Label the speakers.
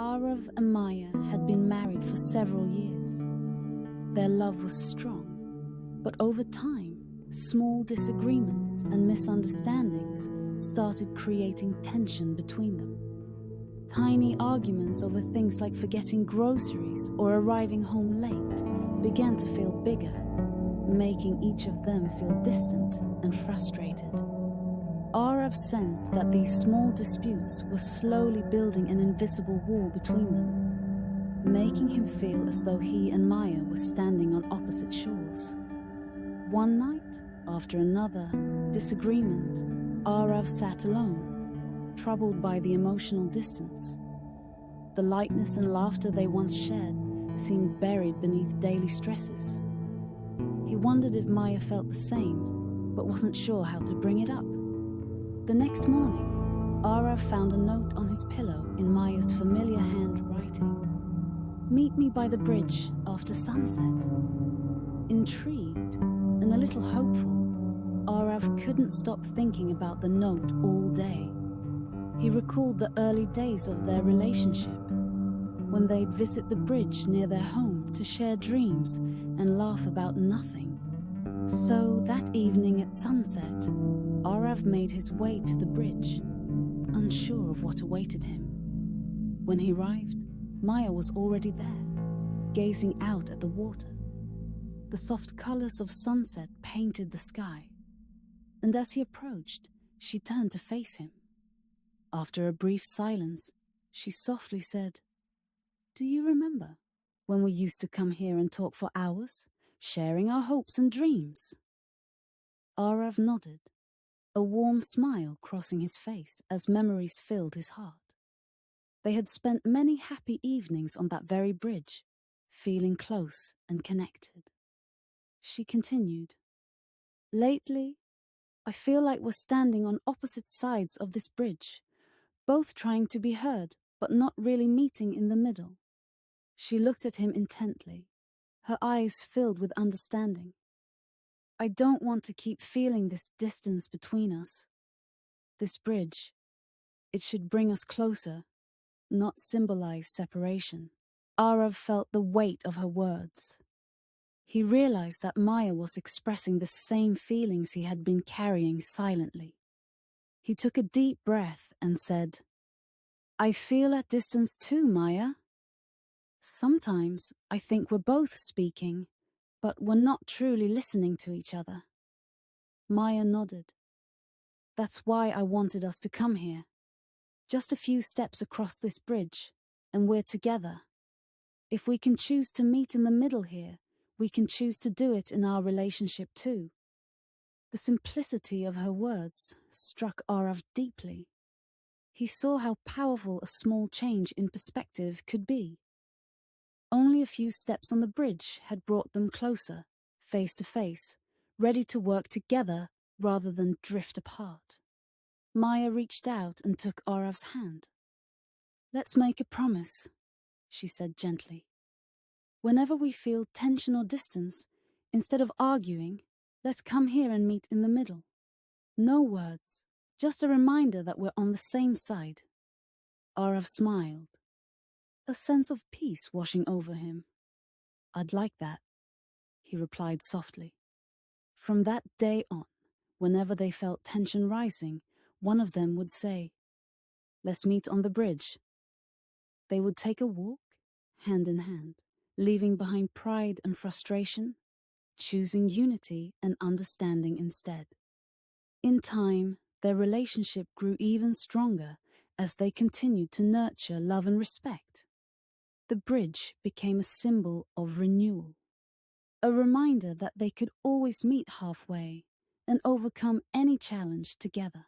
Speaker 1: Aarav and Maya had been married for several years. Their love was strong, but over time, small disagreements and misunderstandings started creating tension between them. Tiny arguments over things like forgetting groceries or arriving home late began to feel bigger, making each of them feel distant and frustrated. Aarav sensed that these small disputes were slowly building an invisible wall between them, making him feel as though he and Maya were standing on opposite shores. One night, after another disagreement, Aarav sat alone, troubled by the emotional distance. The lightness and laughter they once shared seemed buried beneath daily stresses. He wondered if Maya felt the same, but wasn't sure how to bring it up. The next morning, Aarav found a note on his pillow in Maya's familiar handwriting. "Meet me by the bridge after sunset." Intrigued and a little hopeful, Aarav couldn't stop thinking about the note all day. He recalled the early days of their relationship, when they'd visit the bridge near their home to share dreams and laugh about nothing. So that evening at sunset, Aarav made his way to the bridge, unsure of what awaited him. When he arrived, Maya was already there, gazing out at the water. The soft colors of sunset painted the sky, and as he approached, she turned to face him. After a brief silence, she softly said, "Do you remember when we used to come here and talk for hours, sharing our hopes and dreams?" Aarav nodded, a warm smile crossing his face as memories filled his heart. They had spent many happy evenings on that very bridge, feeling close and connected. She continued, "Lately, I feel like we're standing on opposite sides of this bridge, both trying to be heard, but not really meeting in the middle." She looked at him intently, her eyes filled with understanding. "I don't want to keep feeling this distance between us. This bridge, it should bring us closer, not symbolize separation." Aarav felt the weight of her words. He realized that Maya was expressing the same feelings he had been carrying silently. He took a deep breath and said, "I feel at distance too, Maya. Sometimes I think we're both speaking, but we're not truly listening to each other." Maya nodded. "That's why I wanted us to come here. Just a few steps across this bridge, and we're together. If we can choose to meet in the middle here, we can choose to do it in our relationship too." The simplicity of her words struck Aarav deeply. He saw how powerful a small change in perspective could be. Only a few steps on the bridge had brought them closer, face to face, ready to work together rather than drift apart. Maya reached out and took Aarav's hand. "Let's make a promise," she said gently. "Whenever we feel tension or distance, instead of arguing, let's come here and meet in the middle. No words, just a reminder that we're on the same side." Aarav smiled, a sense of peace washing over him. "I'd like that," he replied softly. From that day on, whenever they felt tension rising, one of them would say, "Let's meet on the bridge." They would take a walk, hand in hand, leaving behind pride and frustration, choosing unity and understanding instead. In time, their relationship grew even stronger as they continued to nurture love and respect. The bridge became a symbol of renewal, a reminder that they could always meet halfway and overcome any challenge together.